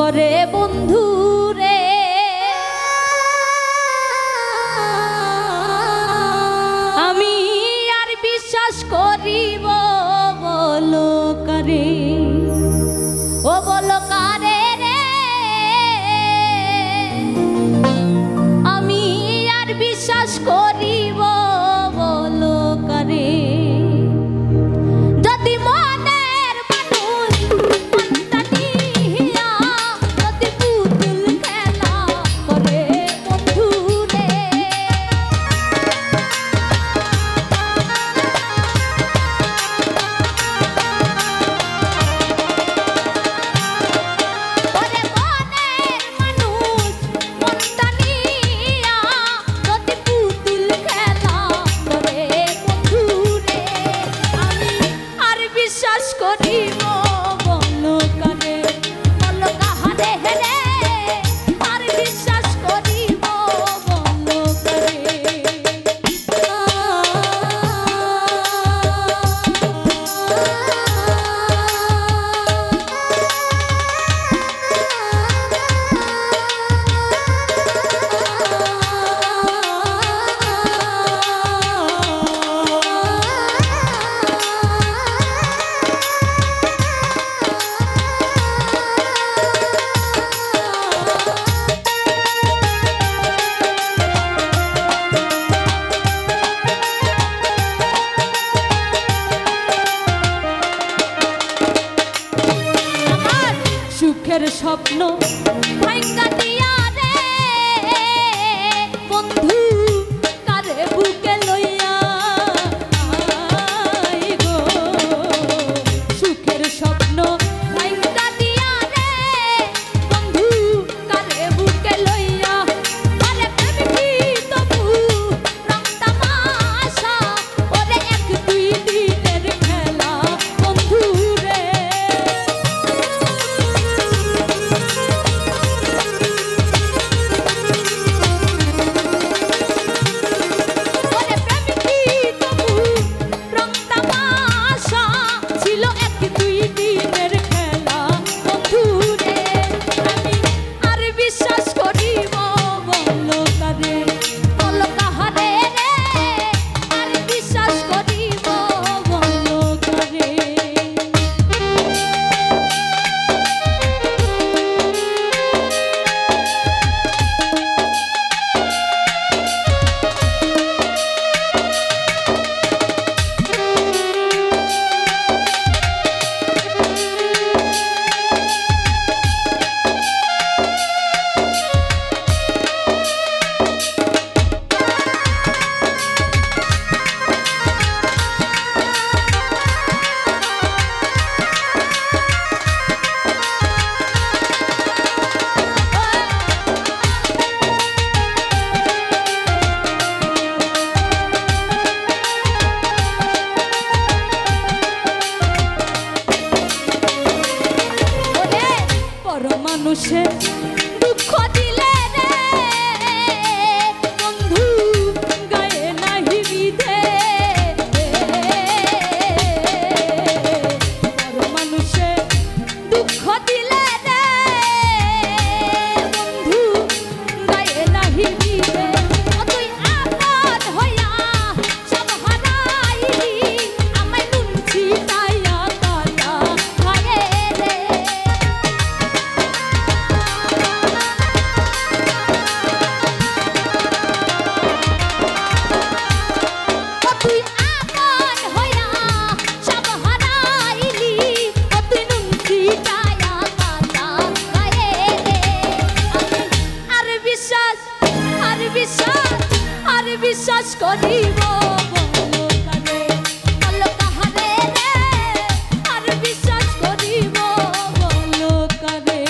করে বন্ধু রে আমি আর বিশ্বাস করিব বলো করে ও বলো কারে রে আমি আর বিশ্বাস করিব বলো করে যদি মনের মানুষ মনটা নিয়া যদি পুতুল খেলা করে বন্ধু রে ওরে মনের মানুষ মনটা নিয়া যদি পুতুল খেলা করে বন্ধু রে আমি আর বিশ্বাস করিব বলো কারে বলো কাহারে রে আর বিশ্বাস করিব বলো কারে আমার সুখের স্বপ্ন ভাঙা দিয়া রে বন্ধু কারে বুকে লইয়া আই গো সুখের স্বপ্ন ভাঙা দিয়া রে বন্ধু কারে বুকে লইয়া আরে প্রেম কি তবু রং তামাশা ওরে এক দুই দিনের খেলা বন্ধু রে ওরে প্রেম কি তবু রং তামাশা ছিল এক দুই দিনের খেলা বন্ধু রে আমি আর বিশ্বাস করিব বলো কারে বলো কাহারে রে আর বিশ্বাস করিব বলো কারে ওরে পর মানুষে দুঃখ দিলে রে বন্ধু গায়ে নাহি বিধে পর মানুষে দুঃখ দিলে রে বন্ধু গায়ে নাহি বিধে ও তুই আপন হইয়া সব হারাইলি আমায় নুন ছিটাইয়া কালা খায়ে রে ও তুই আপন হইয়া সব হারাইলি ও তুই নুন ছিটাইয়া কালা খায়ে রে আমি আর বিশ্বাস আর বিশ্বাস আর বিশ্বাস করিব বলো কারে বলো কাহারে রে আর বিশ্বাস করিব বলো কারে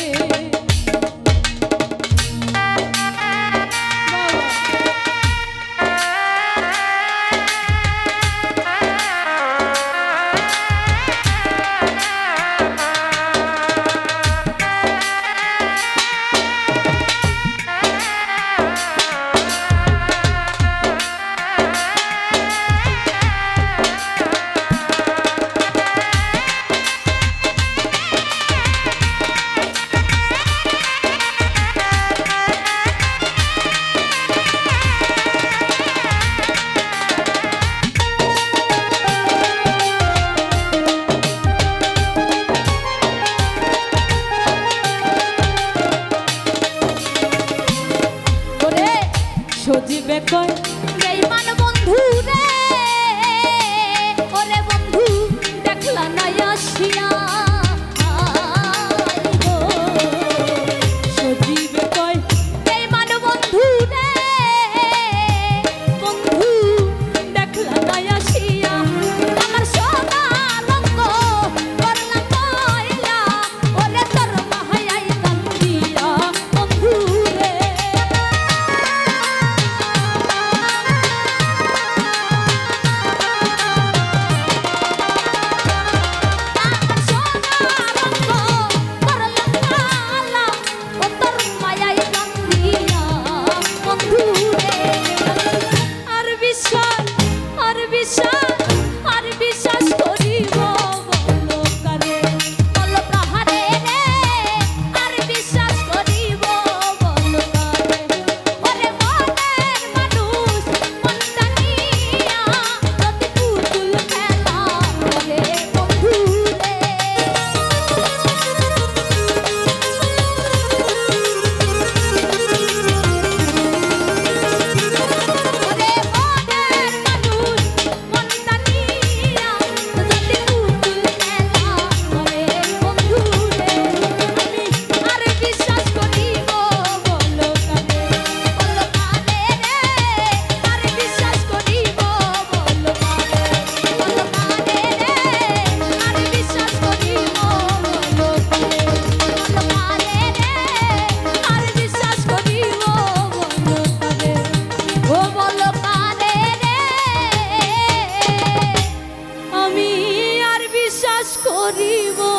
করিব